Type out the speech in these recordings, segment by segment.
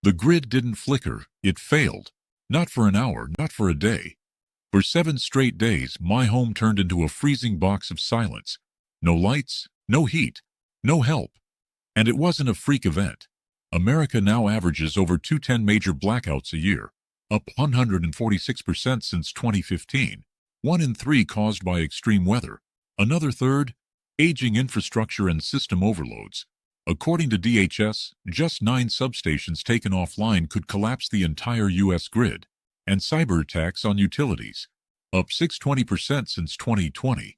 The grid didn't flicker, it failed. Not for an hour, not for a day. For 7 straight days, my home turned into a freezing box of silence. No lights, no heat, no help. And it wasn't a freak event. America now averages over 210 major blackouts a year, up 146% since 2015. 1 in 3 caused by extreme weather. Another third, aging infrastructure and system overloads. According to DHS, just 9 substations taken offline could collapse the entire U.S. grid. And cyber attacks on utilities, up 620% since 2020.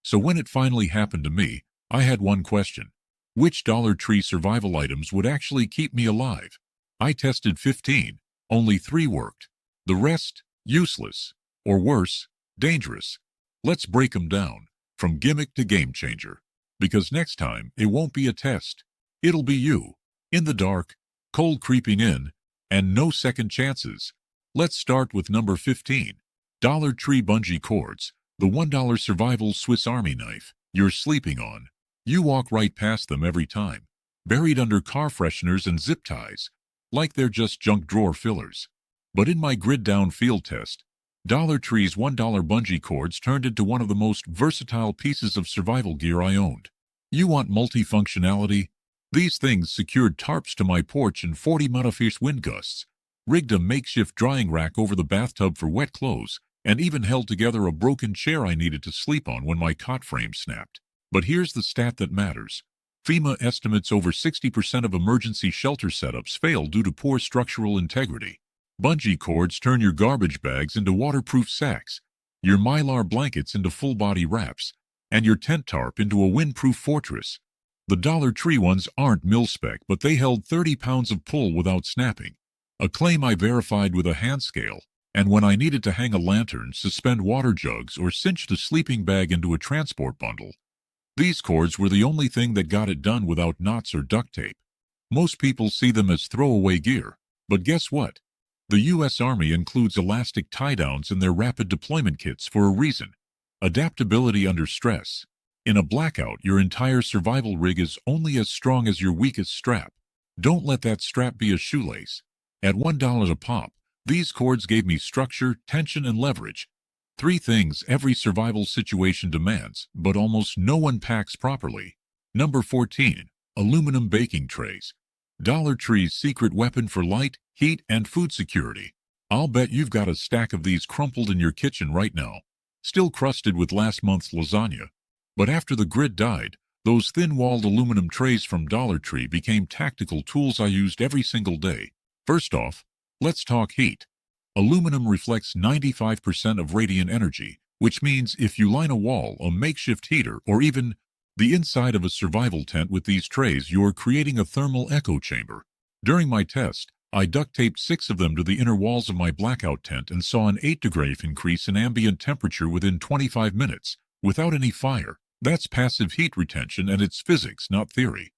So when it finally happened to me, I had one question. Which Dollar Tree survival items would actually keep me alive? I tested 15. Only 3 worked. The rest, useless. Or worse, dangerous. Let's break them down, from gimmick to game changer. Because next time, it won't be a test. It'll be you. In the dark, cold creeping in, and no second chances. Let's start with number 15. Dollar Tree bungee cords. The $1 survival Swiss Army knife you're sleeping on. You walk right past them every time, buried under car fresheners and zip ties, like they're just junk drawer fillers. But in my grid-down field test, Dollar Tree's $1 bungee cords turned into one of the most versatile pieces of survival gear I owned. You want multifunctionality? These things secured tarps to my porch in 40 mile-per-hour wind gusts, rigged a makeshift drying rack over the bathtub for wet clothes, and even held together a broken chair I needed to sleep on when my cot frame snapped. But here's the stat that matters. FEMA estimates over 60% of emergency shelter setups fail due to poor structural integrity. Bungee cords turn your garbage bags into waterproof sacks, your mylar blankets into full-body wraps, and your tent tarp into a windproof fortress. The Dollar Tree ones aren't mil-spec, but they held 30 pounds of pull without snapping. A claim I verified with a hand scale, and when I needed to hang a lantern, suspend water jugs, or cinch the sleeping bag into a transport bundle. These cords were the only thing that got it done without knots or duct tape. Most people see them as throwaway gear, but guess what? The U.S. Army includes elastic tie-downs in their rapid deployment kits for a reason. Adaptability under stress. In a blackout, your entire survival rig is only as strong as your weakest strap. Don't let that strap be a shoelace. At $1 a pop, these cords gave me structure, tension, and leverage. 3 things every survival situation demands, but almost no one packs properly. Number 14. Aluminum baking trays. Dollar Tree's secret weapon for light, heat, and food security. I'll bet you've got a stack of these crumpled in your kitchen right now, still crusted with last month's lasagna. But after the grid died, those thin-walled aluminum trays from Dollar Tree became tactical tools I used every single day. First off, let's talk heat. Aluminum reflects 95% of radiant energy, which means if you line a wall, a makeshift heater, or even the inside of a survival tent with these trays, you're creating a thermal echo chamber. During my test, I duct-taped 6 of them to the inner walls of my blackout tent and saw an 8-degree increase in ambient temperature within 25 minutes, without any fire. That's passive heat retention, and it's physics, not theory.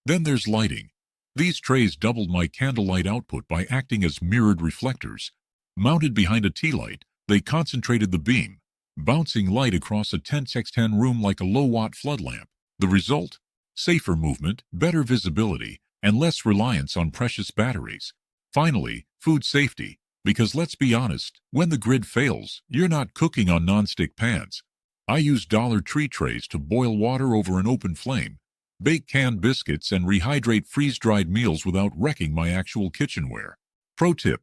Then there's lighting. These trays doubled my candlelight output by acting as mirrored reflectors. Mounted behind a tea light, they concentrated the beam, bouncing light across a 10x10 room like a low-watt flood lamp. The result? Safer movement, better visibility, and less reliance on precious batteries. Finally, food safety. Because let's be honest, when the grid fails, you're not cooking on non-stick pans. I use Dollar Tree trays to boil water over an open flame, bake canned biscuits, and rehydrate freeze-dried meals without wrecking my actual kitchenware. Pro tip: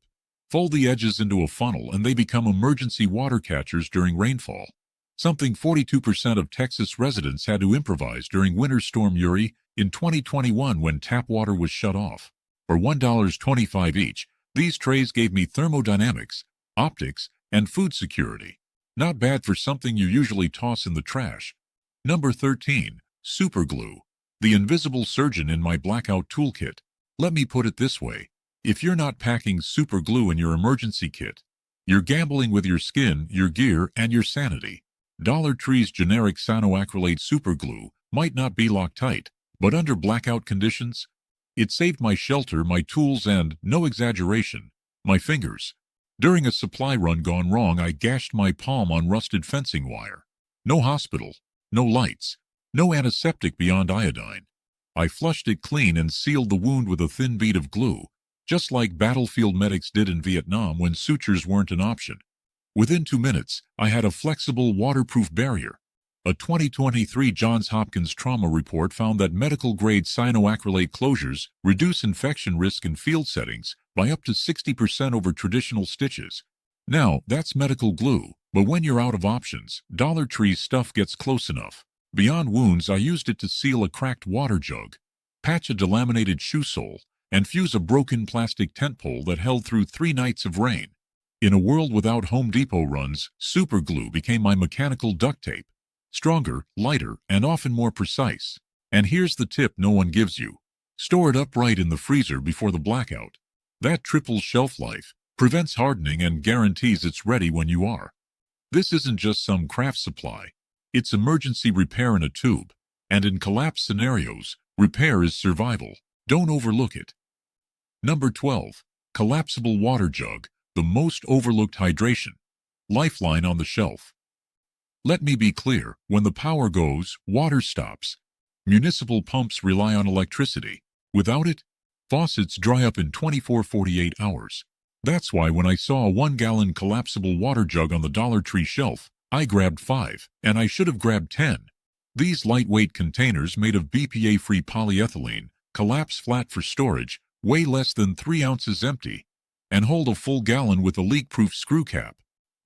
fold the edges into a funnel and they become emergency water catchers during rainfall. Something 42% of Texas residents had to improvise during Winter Storm Uri in 2021 when tap water was shut off. For $1.25 each, these trays gave me thermodynamics, optics, and food security. Not bad for something you usually toss in the trash. Number 13. Super glue. The invisible surgeon in my blackout toolkit. Let me put it this way. If you're not packing super glue in your emergency kit, you're gambling with your skin, your gear, and your sanity. Dollar Tree's generic cyanoacrylate super glue might not be Loctite, but under blackout conditions, it saved my shelter, my tools, and, no exaggeration, my fingers. During a supply run gone wrong, I gashed my palm on rusted fencing wire. No hospital, no lights, no antiseptic beyond iodine. I flushed it clean and sealed the wound with a thin bead of glue. just like battlefield medics did in Vietnam when sutures weren't an option. Within 2 minutes, I had a flexible, waterproof barrier. A 2023 Johns Hopkins trauma report found that medical-grade cyanoacrylate closures reduce infection risk in field settings by up to 60% over traditional stitches. Now, that's medical glue, but when you're out of options, Dollar Tree's stuff gets close enough. Beyond wounds, I used it to seal a cracked water jug, patch a delaminated shoe sole, and fuse a broken plastic tent pole that held through 3 nights of rain. In a world without Home Depot runs, super glue became my mechanical duct tape. Stronger, lighter, and often more precise. And here's the tip no one gives you. Store it upright in the freezer before the blackout. That triples shelf life, prevents hardening, and guarantees it's ready when you are. This isn't just some craft supply. It's emergency repair in a tube. And in collapse scenarios, repair is survival. Don't overlook it. Number 12. Collapsible water jug, the most overlooked hydration. Lifeline on the shelf. Let me be clear, when the power goes, water stops. Municipal pumps rely on electricity. Without it, faucets dry up in 24-48 hours. That's why when I saw a 1-gallon collapsible water jug on the Dollar Tree shelf, I grabbed 5, and I should have grabbed 10. These lightweight containers made of BPA-free polyethylene collapse flat for storage, weigh less than 3 ounces empty, and hold a full gallon with a leak-proof screw cap.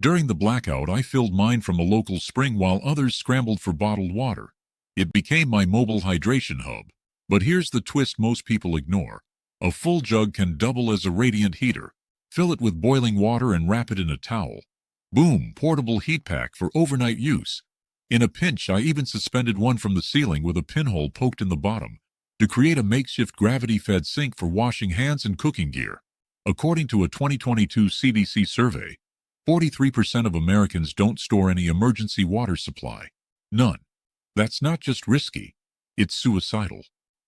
During the blackout, I filled mine from a local spring while others scrambled for bottled water. It became my mobile hydration hub. But here's the twist most people ignore. A full jug can double as a radiant heater. Fill it with boiling water and wrap it in a towel. Boom, portable heat pack for overnight use. In a pinch, I even suspended one from the ceiling with a pinhole poked in the bottom to create a makeshift gravity-fed sink for washing hands and cooking gear. According to a 2022 CDC survey, 43% of Americans don't store any emergency water supply. None. That's not just risky, it's suicidal.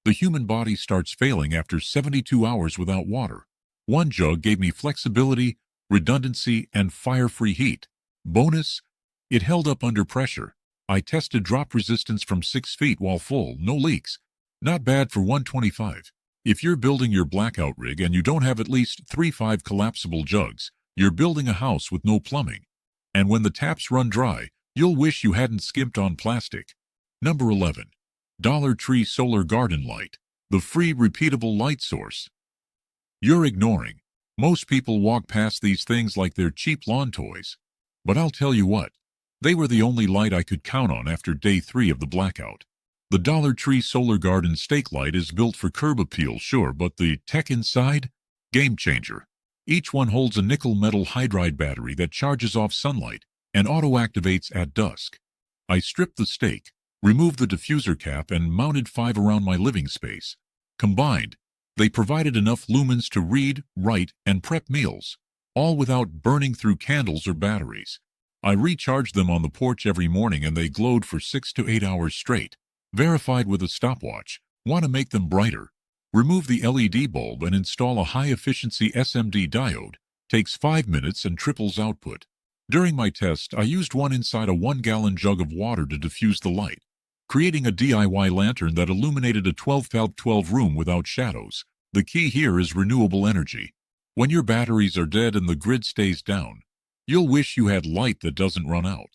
The human body starts failing after 72 hours without water. One jug gave me flexibility, redundancy, and fire-free heat. Bonus, it held up under pressure. I tested drop resistance from 6 feet while full, no leaks. Not bad for 125. If you're building your blackout rig and you don't have at least 3-5 collapsible jugs, you're building a house with no plumbing. And when the taps run dry, you'll wish you hadn't skimped on plastic. Number 11. Dollar Tree Solar Garden Light, the free repeatable light source. You're ignoring. Most people walk past these things like they're cheap lawn toys. But I'll tell you what, they were the only light I could count on after day 3 of the blackout. The Dollar Tree Solar Garden Stake Light is built for curb appeal, sure, but the tech inside? Game changer. Each one holds a nickel metal hydride battery that charges off sunlight and auto-activates at dusk. I stripped the stake, removed the diffuser cap, and mounted 5 around my living space. Combined, they provided enough lumens to read, write, and prep meals, all without burning through candles or batteries. I recharged them on the porch every morning and they glowed for 6 to 8 hours straight. Verified with a stopwatch. Want to make them brighter? Remove the LED bulb and install a high-efficiency SMD diode. Takes 5 minutes and triples output. During my test, I used one inside a 1-gallon jug of water to diffuse the light, creating a DIY lantern that illuminated a 12x12 room without shadows. The key here is renewable energy. When your batteries are dead and the grid stays down, you'll wish you had light that doesn't run out.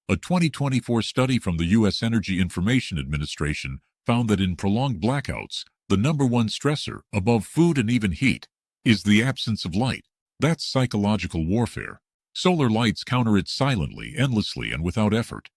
A 2024 study from the U.S. Energy Information Administration found that in prolonged blackouts, the number one stressor, above food and even heat, is the absence of light. That's psychological warfare. Solar lights counter it silently, endlessly, and without effort.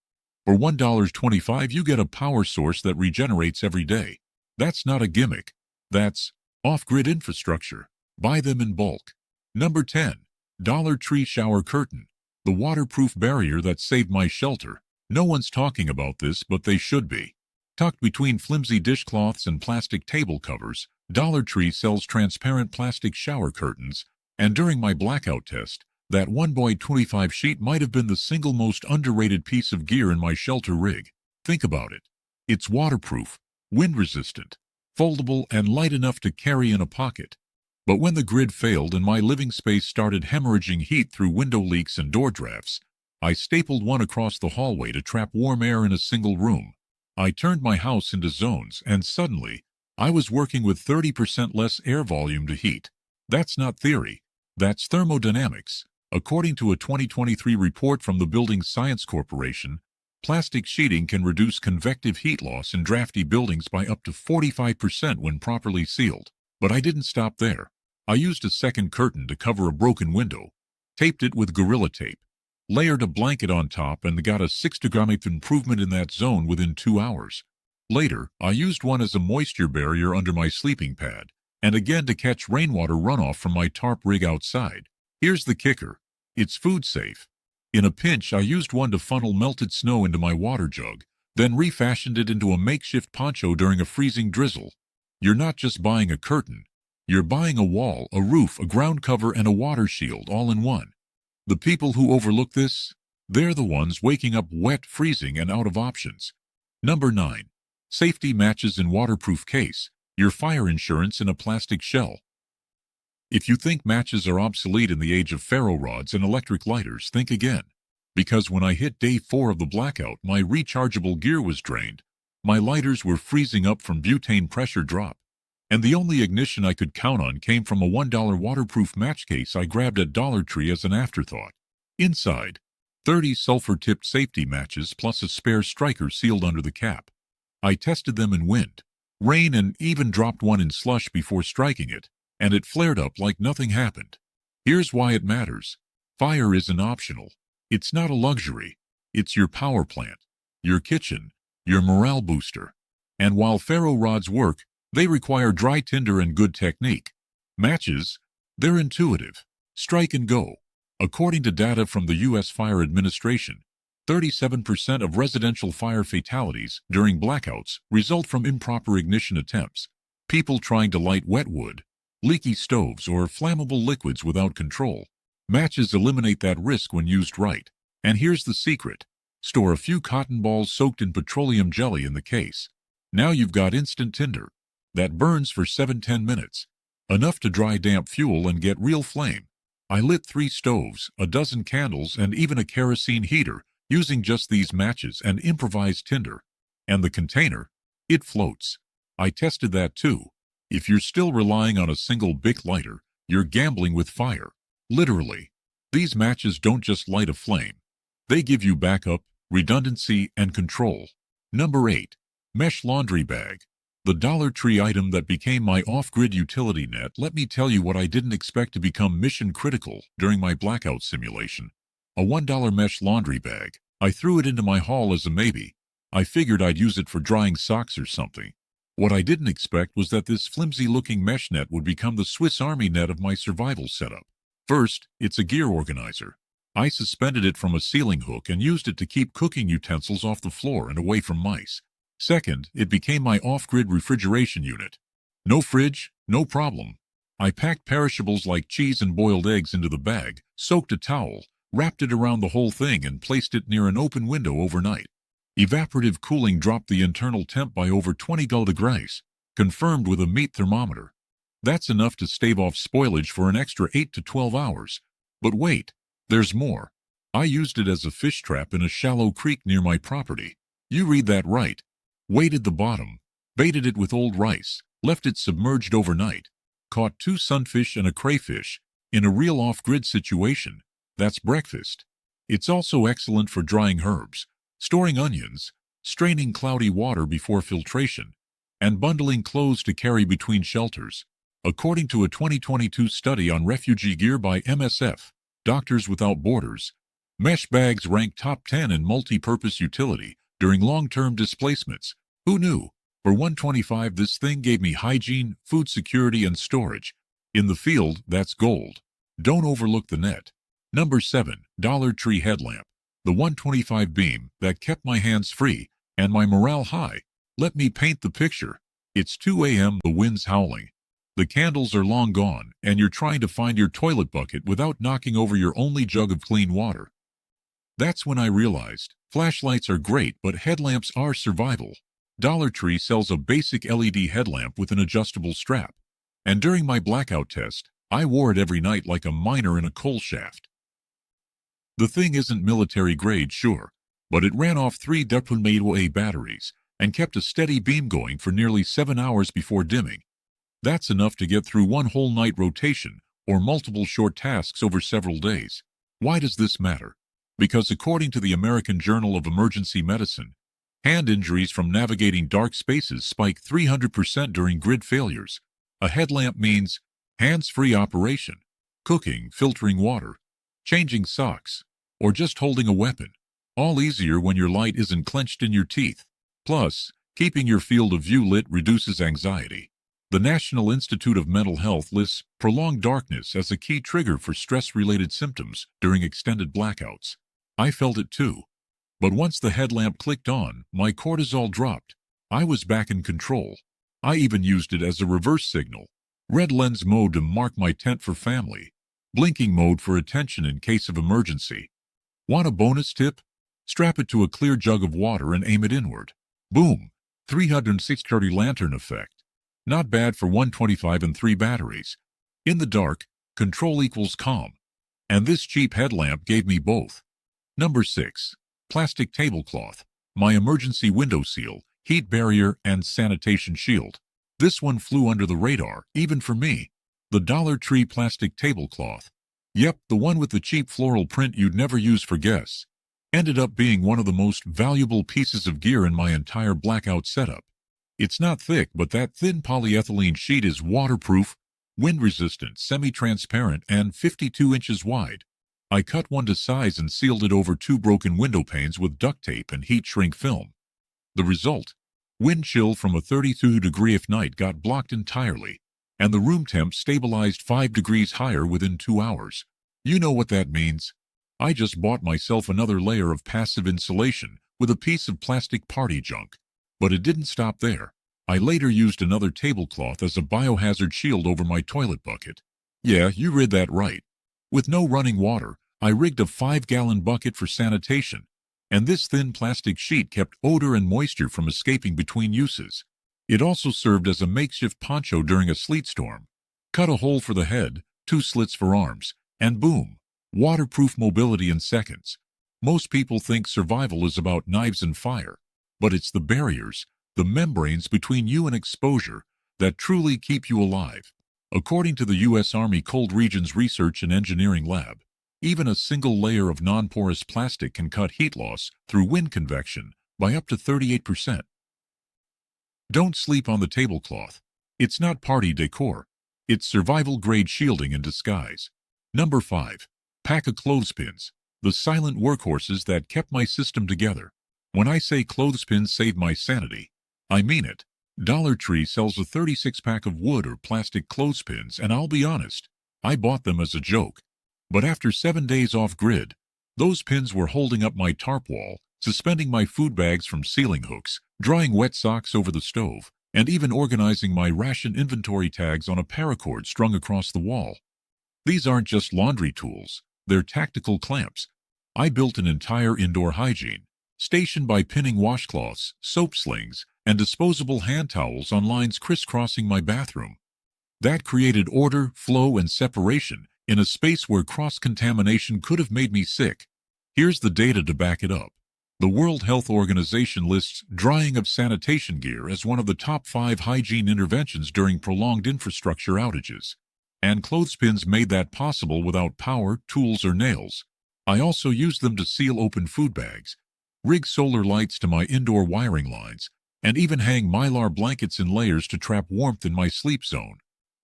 For $1.25, you get a power source that regenerates every day. That's not a gimmick. That's off-grid infrastructure. Buy them in bulk. Number 10. Dollar Tree Shower Curtain, the waterproof barrier that saved my shelter. No one's talking about this, but they should be. Tucked between flimsy dishcloths and plastic table covers, Dollar Tree sells transparent plastic shower curtains, and during my blackout test, that 1x25 sheet might have been the single most underrated piece of gear in my shelter rig. Think about it. It's waterproof, wind-resistant, foldable, and light enough to carry in a pocket. But when the grid failed and my living space started hemorrhaging heat through window leaks and door drafts, I stapled one across the hallway to trap warm air in a single room. I turned my house into zones, and suddenly, I was working with 30% less air volume to heat. That's not theory. That's thermodynamics. According to a 2023 report from the Building Science Corporation, plastic sheeting can reduce convective heat loss in drafty buildings by up to 45% when properly sealed. But I didn't stop there. I used a second curtain to cover a broken window, taped it with Gorilla Tape, layered a blanket on top, and got a 6-degree improvement in that zone within 2 hours. Later, I used one as a moisture barrier under my sleeping pad, and again to catch rainwater runoff from my tarp rig outside. Here's the kicker. It's food safe. In a pinch, I used one to funnel melted snow into my water jug, then refashioned it into a makeshift poncho during a freezing drizzle. You're not just buying a curtain. You're buying a wall, a roof, a ground cover, and a water shield all in one. The people who overlook this, they're the ones waking up wet, freezing, and out of options. Number 9. Safety matches in waterproof case. Your fire insurance in a plastic shell. If you think matches are obsolete in the age of ferro rods and electric lighters, think again. Because when I hit day 4 of the blackout, my rechargeable gear was drained. My lighters were freezing up from butane pressure drop. And the only ignition I could count on came from a $1 waterproof match case I grabbed at Dollar Tree as an afterthought. Inside, 30 sulfur-tipped safety matches plus a spare striker sealed under the cap. I tested them in wind, rain, and even dropped one in slush before striking it, and it flared up like nothing happened. Here's why it matters. Fire isn't optional. It's not a luxury. It's your power plant, your kitchen, your morale booster. And while ferro rods work, they require dry tinder and good technique. Matches, they're intuitive. Strike and go. According to data from the U.S. Fire Administration, 37% of residential fire fatalities during blackouts result from improper ignition attempts. People trying to light wet wood, leaky stoves, or flammable liquids without control. Matches eliminate that risk when used right. And here's the secret. Store a few cotton balls soaked in petroleum jelly in the case. Now you've got instant tinder that burns for 7-10 minutes. Enough to dry damp fuel and get real flame. I lit 3 stoves, a dozen candles, and even a kerosene heater using just these matches and improvised tinder. And the container? It floats. I tested that too. If you're still relying on a single Bic lighter, you're gambling with fire. Literally. These matches don't just light a flame. They give you backup, redundancy, and control. Number 8. Mesh laundry bag. The Dollar Tree item that became my off-grid utility net. Let me tell you what I didn't expect to become mission critical during my blackout simulation. A $1 mesh laundry bag. I threw it into my haul as a maybe. I figured I'd use it for drying socks or something. What I didn't expect was that this flimsy-looking mesh net would become the Swiss Army net of my survival setup. First, it's a gear organizer. I suspended it from a ceiling hook and used it to keep cooking utensils off the floor and away from mice. Second, it became my off-grid refrigeration unit. No fridge, no problem. I packed perishables like cheese and boiled eggs into the bag, soaked a towel, wrapped it around the whole thing, and placed it near an open window overnight. Evaporative cooling dropped the internal temp by over 20 degrees, confirmed with a meat thermometer. That's enough to stave off spoilage for an extra 8 to 12 hours. But wait, there's more. I used it as a fish trap in a shallow creek near my property. You read that right. Weighted the bottom, baited it with old rice, left it submerged overnight, caught 2 sunfish and a crayfish in a real off-grid situation. That's breakfast. It's also excellent for drying herbs, storing onions, straining cloudy water before filtration, and bundling clothes to carry between shelters. According to a 2022 study on refugee gear by MSF, Doctors Without Borders, mesh bags rank top 10 in multi-purpose utility during long-term displacements. Who knew? For $125, this thing gave me hygiene, food security, and storage. In the field, that's gold. Don't overlook the net. Number 7. Dollar Tree headlamp. The 125 beam that kept my hands free and my morale high. Let me paint the picture. It's 2 a.m., the wind's howling. The candles are long gone, and you're trying to find your toilet bucket without knocking over your only jug of clean water. That's when I realized, flashlights are great, but headlamps are survival. Dollar Tree sells a basic LED headlamp with an adjustable strap. And during my blackout test, I wore it every night like a miner in a coal shaft. The thing isn't military grade, sure, but it ran off 3 AA batteries and kept a steady beam going for nearly 7 hours before dimming. That's enough to get through one whole night rotation or multiple short tasks over several days. Why does this matter? Because according to the American Journal of Emergency Medicine, hand injuries from navigating dark spaces spike 300% during grid failures. A headlamp means hands-free operation, cooking, filtering water, changing socks, or just holding a weapon. All easier when your light isn't clenched in your teeth. Plus, keeping your field of view lit reduces anxiety. The National Institute of Mental Health lists prolonged darkness as a key trigger for stress-related symptoms during extended blackouts. I felt it too. But once the headlamp clicked on, my cortisol dropped. I was back in control. I even used it as a reverse signal. Red lens mode to mark my tent for family. Blinking mode for attention in case of emergency. Want a bonus tip? Strap it to a clear jug of water and aim it inward. Boom! 360 lantern effect. Not bad for 125 and 3 batteries. In the dark, control equals calm. And this cheap headlamp gave me both. Number 6. Plastic tablecloth. My emergency window seal, heat barrier, and sanitation shield. This one flew under the radar, even for me. The Dollar Tree plastic tablecloth. Yep, the one with the cheap floral print you'd never use for guests. Ended up being one of the most valuable pieces of gear in my entire blackout setup. It's not thick, but that thin polyethylene sheet is waterproof, wind-resistant, semi-transparent, and 52 inches wide. I cut one to size and sealed it over 2 broken window panes with duct tape and heat shrink film. The result? Wind chill from a 32-degree F night got blocked entirely, and the room temp stabilized 5 degrees higher within 2 hours. You know what that means. I just bought myself another layer of passive insulation with a piece of plastic party junk. But it didn't stop there. I later used another tablecloth as a biohazard shield over my toilet bucket. Yeah, you read that right. With no running water, I rigged a 5-gallon bucket for sanitation, and this thin plastic sheet kept odor and moisture from escaping between uses. It also served as a makeshift poncho during a sleet storm. Cut a hole for the head, 2 slits for arms, and boom, waterproof mobility in seconds. Most people think survival is about knives and fire. But it's the barriers, the membranes between you and exposure, that truly keep you alive. According to the U.S. Army Cold Regions Research and Engineering Lab, even a single layer of non-porous plastic can cut heat loss through wind convection by up to 38%. Don't sleep on the tablecloth. It's not party decor. It's survival-grade shielding in disguise. Number 5. Pack of clothespins, the silent workhorses that kept my system together. When I say clothespins save my sanity, I mean it. Dollar Tree sells a 36-pack of wood or plastic clothespins, and I'll be honest, I bought them as a joke. But after 7 days off-grid, those pins were holding up my tarp wall, suspending my food bags from ceiling hooks, drying wet socks over the stove, and even organizing my ration inventory tags on a paracord strung across the wall. These aren't just laundry tools, they're tactical clamps. I built an entire indoor hygiene station by pinning washcloths, soap slings, and disposable hand towels on lines crisscrossing my bathroom. That created order, flow, and separation in a space where cross-contamination could have made me sick. Here's the data to back it up. The World Health Organization lists drying of sanitation gear as one of the top 5 hygiene interventions during prolonged infrastructure outages. And clothespins made that possible without power, tools, or nails. I also used them to seal open food bags, rig solar lights to my indoor wiring lines, and even hang mylar blankets in layers to trap warmth in my sleep zone.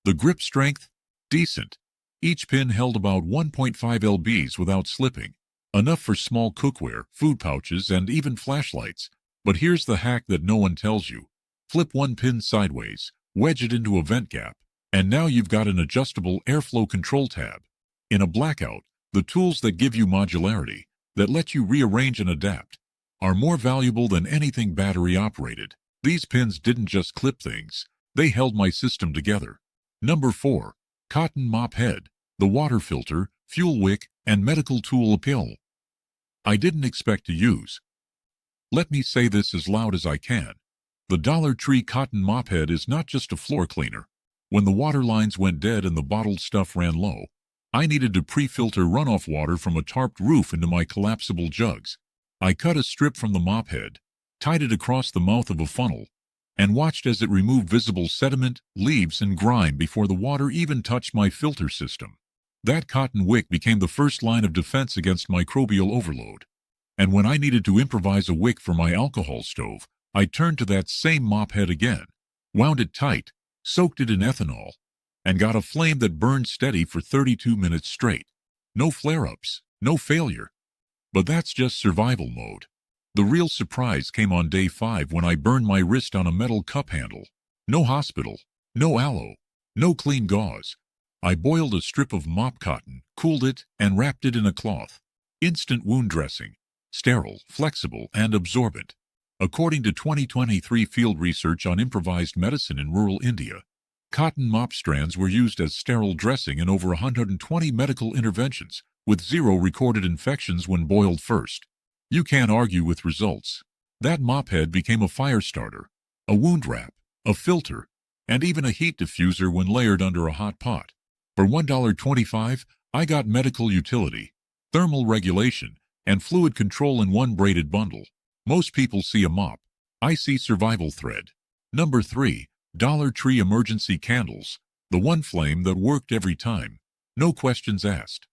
The grip strength? Decent. Each pin held about 1.5 lbs without slipping, enough for small cookware, food pouches, and even flashlights. But here's the hack that no one tells you. Flip one pin sideways, wedge it into a vent gap, and now you've got an adjustable airflow control tab. In a blackout, the tools that give you modularity, that let you rearrange and adapt, are more valuable than anything battery-operated. These pins didn't just clip things, they held my system together. Number 4. Cotton mop head, the water filter, fuel wick, and medical tool pill. I didn't expect to use. Let me say this as loud as I can. The Dollar Tree cotton mop head is not just a floor cleaner. When the water lines went dead and the bottled stuff ran low, I needed to pre-filter runoff water from a tarped roof into my collapsible jugs. I cut a strip from the mop head, tied it across the mouth of a funnel, and watched as it removed visible sediment, leaves, and grime before the water even touched my filter system. That cotton wick became the first line of defense against microbial overload. And when I needed to improvise a wick for my alcohol stove, I turned to that same mop head again, wound it tight, soaked it in ethanol, and got a flame that burned steady for 32 minutes straight. No flare-ups, no failure. But that's just survival mode. The real surprise came on day 5 when I burned my wrist on a metal cup handle. No hospital, no aloe, no clean gauze. I boiled a strip of mop cotton, cooled it, and wrapped it in a cloth. Instant wound dressing. Sterile, flexible, and absorbent. According to 2023 field research on improvised medicine in rural India, cotton mop strands were used as sterile dressing in over 120 medical interventions, with 0 recorded infections when boiled first. You can't argue with results. That mop head became a fire starter, a wound wrap, a filter, and even a heat diffuser when layered under a hot pot. For $1.25, I got medical utility, thermal regulation, and fluid control in one braided bundle. Most people see a mop. I see survival thread. Number 3, Dollar Tree emergency candles. The one flame that worked every time. No questions asked.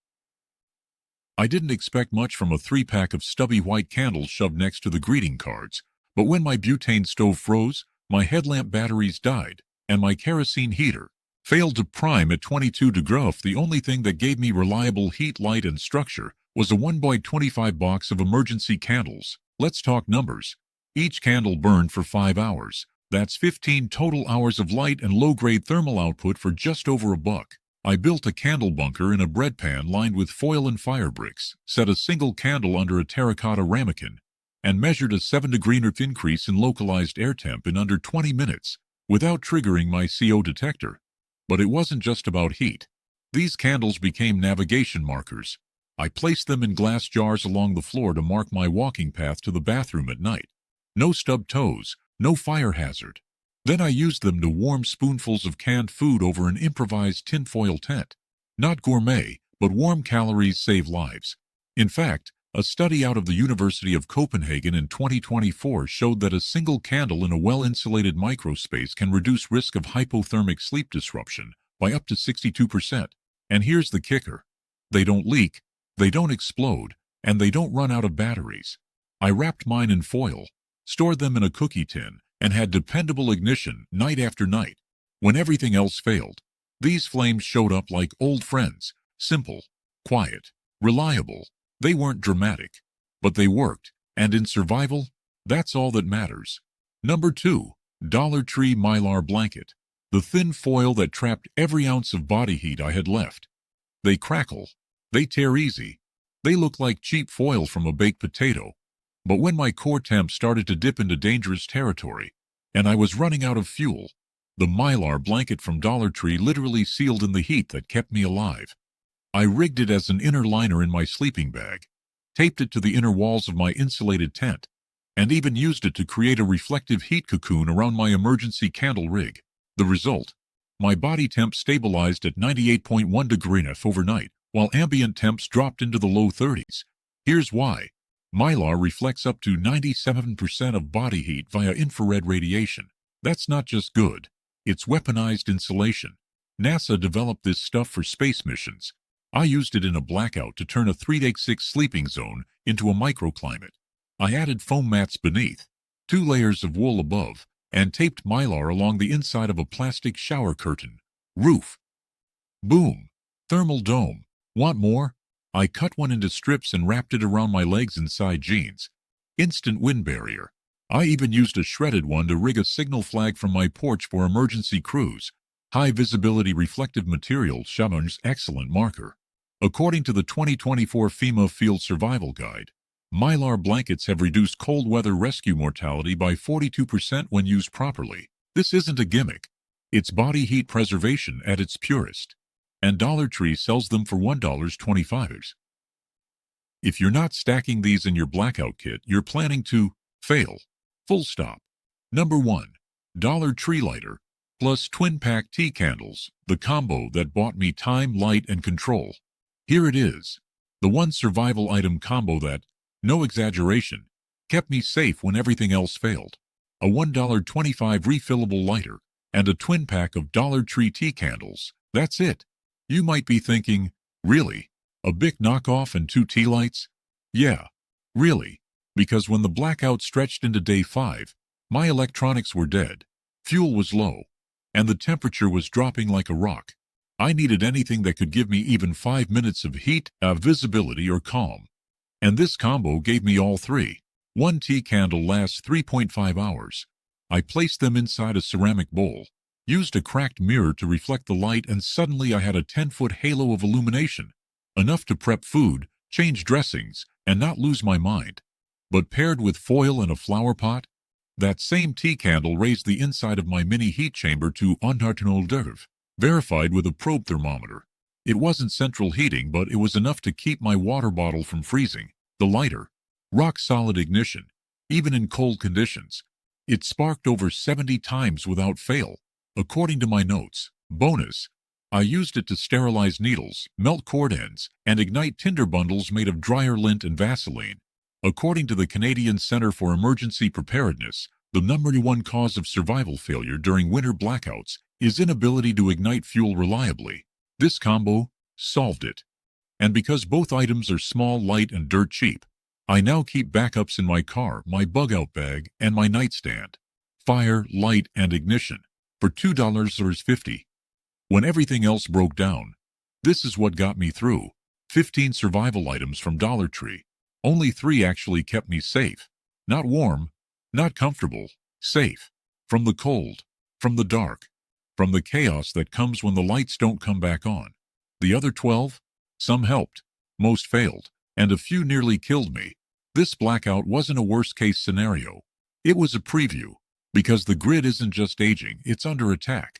I didn't expect much from a 3-pack of stubby white candles shoved next to the greeting cards, but when my butane stove froze, my headlamp batteries died, and my kerosene heater failed to prime at 22 degrees, the only thing that gave me reliable heat, light, and structure was a 1x25 box of emergency candles. Let's talk numbers. Each candle burned for 5 hours. That's 15 total hours of light and low-grade thermal output for just over $1. I built a candle bunker in a bread pan lined with foil and fire bricks, set a single candle under a terracotta ramekin, and measured a 7-degree increase in localized air temp in under 20 minutes without triggering my CO detector. But it wasn't just about heat. These candles became navigation markers. I placed them in glass jars along the floor to mark my walking path to the bathroom at night. No stubbed toes, no fire hazard. Then I used them to warm spoonfuls of canned food over an improvised tinfoil tent. Not gourmet, but warm calories save lives. In fact, a study out of the University of Copenhagen in 2024 showed that a single candle in a well-insulated microspace can reduce risk of hypothermic sleep disruption by up to 62%. And here's the kicker. They don't leak, they don't explode, and they don't run out of batteries. I wrapped mine in foil, stored them in a cookie tin, and had dependable ignition night after night. When everything else failed, these flames showed up like old friends, simple, quiet, reliable. They weren't dramatic, but they worked, and in survival, that's all that matters. Number 2, Dollar Tree Mylar blanket. The thin foil that trapped every ounce of body heat I had left. They crackle. They tear easy. They look like cheap foil from a baked potato. But when my core temp started to dip into dangerous territory, and I was running out of fuel, the Mylar blanket from Dollar Tree literally sealed in the heat that kept me alive. I rigged it as an inner liner in my sleeping bag, taped it to the inner walls of my insulated tent, and even used it to create a reflective heat cocoon around my emergency candle rig. The result? My body temp stabilized at 98.1 degrees overnight, while ambient temps dropped into the low 30s. Here's why. Mylar reflects up to 97% of body heat via infrared radiation. That's not just good. It's weaponized insulation. NASA developed this stuff for space missions. I used it in a blackout to turn a 3-6 sleeping zone into a microclimate. I added foam mats beneath, 2 layers of wool above, and taped Mylar along the inside of a plastic shower curtain. Roof. Boom. Thermal dome. Want more? I cut one into strips and wrapped it around my legs inside jeans. Instant wind barrier. I even used a shredded one to rig a signal flag from my porch for emergency crews. High visibility reflective material, Chamonix's excellent marker. According to the 2024 FEMA Field Survival Guide, Mylar blankets have reduced cold weather rescue mortality by 42% when used properly. This isn't a gimmick. It's body heat preservation at its purest. And Dollar Tree sells them for $1.25. If you're not stacking these in your blackout kit, you're planning to fail. Full stop. Number 1. Dollar Tree lighter plus twin-pack tea candles, the combo that bought me time, light, and control. Here it is. The one survival item combo that, no exaggeration, kept me safe when everything else failed. a $1.25 refillable lighter, and a twin pack of Dollar Tree tea candles. That's it. You might be thinking, really? A Bic knockoff and 2 tea lights? Yeah, really. Because when the blackout stretched into day 5, my electronics were dead, fuel was low, and the temperature was dropping like a rock. I needed anything that could give me even 5 minutes of heat, visibility, or calm. And this combo gave me all three. One tea candle lasts 3.5 hours. I placed them inside a ceramic bowl, used a cracked mirror to reflect the light, and suddenly I had a 10-foot halo of illumination, enough to prep food, change dressings, and not lose my mind. But paired with foil and a flower pot, that same tea candle raised the inside of my mini heat chamber to 100 d'oeuvre, verified with a probe thermometer. It wasn't central heating, but it was enough to keep my water bottle from freezing. The lighter, rock-solid ignition, even in cold conditions. It sparked over 70 times without fail, according to my notes. Bonus, I used it to sterilize needles, melt cord ends, and ignite tinder bundles made of dryer lint and Vaseline. According to the Canadian Centre for Emergency Preparedness, the #1 cause of survival failure during winter blackouts is inability to ignite fuel reliably. This combo solved it. And because both items are small, light, and dirt cheap, I now keep backups in my car, my bug-out bag, and my nightstand. Fire, light, and ignition for $2.50. When everything else broke down, this is what got me through. 15 survival items from Dollar Tree. Only 3 actually kept me safe. Not warm, not comfortable, safe. From the cold, from the dark, from the chaos that comes when the lights don't come back on. The other 12? Some helped, most failed, and a few nearly killed me. This blackout wasn't a worst-case scenario. It was a preview, because the grid isn't just aging, it's under attack.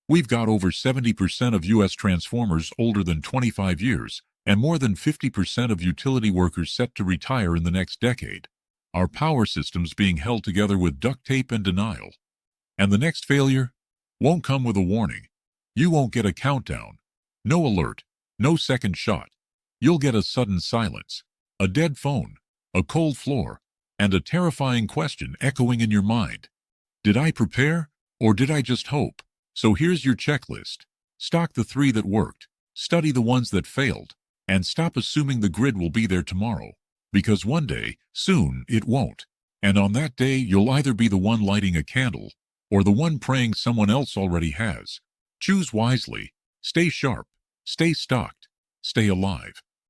We've got over 70% of U.S. transformers older than 25 years, and more than 50% of utility workers set to retire in the next decade. Our power system's being held together with duct tape and denial. And the next failure won't come with a warning. You won't get a countdown. No alert. No second shot. You'll get a sudden silence, a dead phone, a cold floor, and a terrifying question echoing in your mind. Did I prepare, or did I just hope? So here's your checklist. Stock the 3 that worked, study the ones that failed, and stop assuming the grid will be there tomorrow. Because one day, soon, it won't. And on that day, you'll either be the one lighting a candle, or the one praying someone else already has. Choose wisely. Stay sharp. Stay stocked. Stay alive.